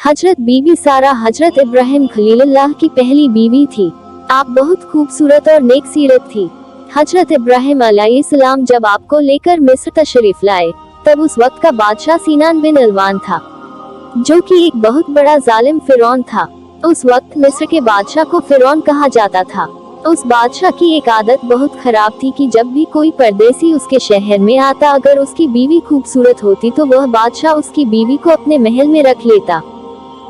हजरत बीबी सारा हजरत इब्राहिम खलीलुल्लाह की पहली बीवी थी। आप बहुत खूबसूरत और नेक सीरत थी। हजरत इब्राहिम अलैहिस्सलाम जब आपको लेकर मिस्र तशरीफ लाए, तब उस वक्त का बादशाह सीनान बिन अलवान था, जो कि एक बहुत बड़ा जालिम फिरौन था। उस वक्त मिस्र के बादशाह को फिरौन कहा जाता था। उस बादशाह की एक आदत बहुत खराब थी कि जब भी कोई परदेसी उसके शहर में आता, अगर उसकी बीवी खूबसूरत होती तो वह बादशाह उसकी बीवी को अपने महल में रख लेता।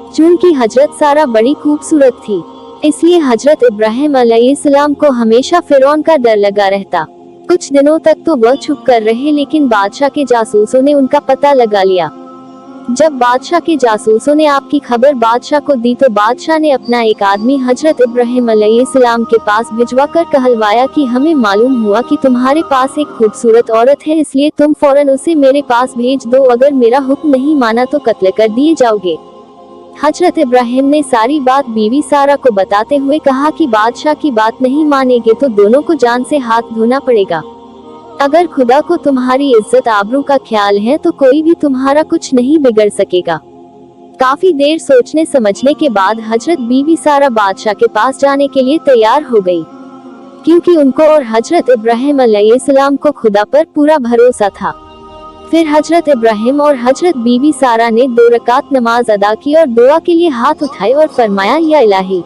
चूंकि हजरत सारा बड़ी खूबसूरत थी, इसलिए हजरत इब्राहिम अलैहिस्सलाम को हमेशा फिरौन का डर लगा रहता। कुछ दिनों तक तो वह छुप कर रहे, लेकिन बादशाह के जासूसों ने उनका पता लगा लिया। जब बादशाह के जासूसों ने आपकी खबर बादशाह को दी, तो बादशाह ने अपना एक आदमी हजरत इब्राहिम अलैहिस्सलाम के पास भिजवा कर कहलवाया कि हमें मालूम हुआ कि तुम्हारे पास एक खूबसूरत औरत है, इसलिए तुम फौरन उसे मेरे पास भेज दो। अगर मेरा हुक्म नहीं माना तो कत्ल कर दिए जाओगे। हजरत इब्राहिम ने सारी बात बीवी सारा को बताते हुए कहा कि बादशाह की बात नहीं मानेगे तो दोनों को जान से हाथ धोना पड़ेगा। अगर खुदा को तुम्हारी इज्जत आबरू का ख्याल है तो कोई भी तुम्हारा कुछ नहीं बिगड़ सकेगा। काफी देर सोचने समझने के बाद हजरत बीवी सारा बादशाह के पास जाने के लिए तैयार हो गई, क्योंकि उनको और हजरत इब्राहिम अलैहिस्सलाम को खुदा पर पूरा भरोसा था। फिर हजरत इब्राहिम और हजरत बीवी सारा ने 2 रकात नमाज अदा की और दुआ के लिए हाथ उठाए और फरमाया, या इलाही,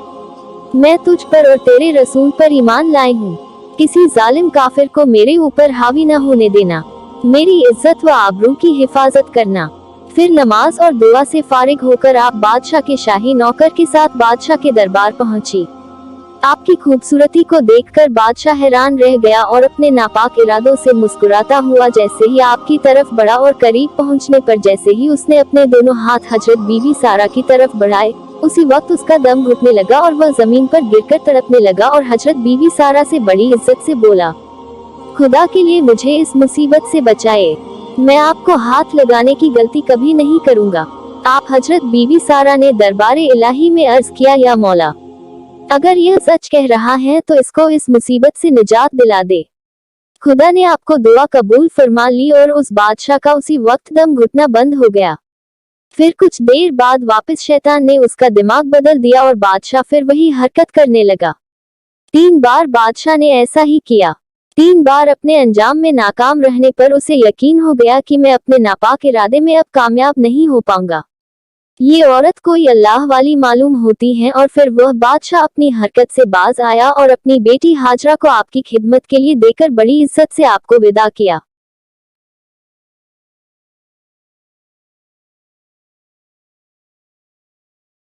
मैं तुझ पर और तेरे रसूल पर ईमान लाई हूँ। किसी जालिम काफिर को मेरे ऊपर हावी न होने देना। मेरी इज्जत व आबरू की हिफाजत करना। फिर नमाज और दुआ से फारिग होकर आप बादशाह के शाही नौकर के साथ बादशाह के दरबार पहुंची। आपकी खूबसूरती को देखकर बादशाह हैरान रह गया और अपने नापाक इरादों से मुस्कुराता हुआ जैसे ही आपकी तरफ बढ़ा और करीब पहुंचने पर जैसे ही उसने अपने दोनों हाथ हजरत बीवी सारा की तरफ बढ़ाए, उसी वक्त उसका दम घुटने लगा और वह जमीन पर गिरकर तड़पने लगा और हजरत बीवी सारा से बड़ी इज्जत से बोला, खुदा के लिए मुझे इस मुसीबत से बचाए। मैं आपको हाथ लगाने की गलती कभी नहीं करूँगा। आप हजरत बीवी सारा ने दरबारे इलाही में अर्ज किया, या मौला, अगर यह सच कह रहा है तो इसको इस मुसीबत से निजात दिला दे। खुदा ने आपको दुआ कबूल फरमा ली और उस बादशाह का उसी वक्त दम घुटना बंद हो गया। फिर कुछ देर बाद वापस शैतान ने उसका दिमाग बदल दिया और बादशाह फिर वही हरकत करने लगा। 3 बार बादशाह ने ऐसा ही किया। 3 बार अपने अंजाम में नाकाम रहने पर उसे यकीन हो गया कि मैं अपने नापाक इरादे में अब कामयाब नहीं हो पाऊंगा। ये औरत कोई अल्लाह वाली मालूम होती है। और फिर वह बादशाह अपनी हरकत से बाज आया और अपनी बेटी हाजरा को आपकी खिदमत के लिए देकर बड़ी इज्जत से आपको विदा किया।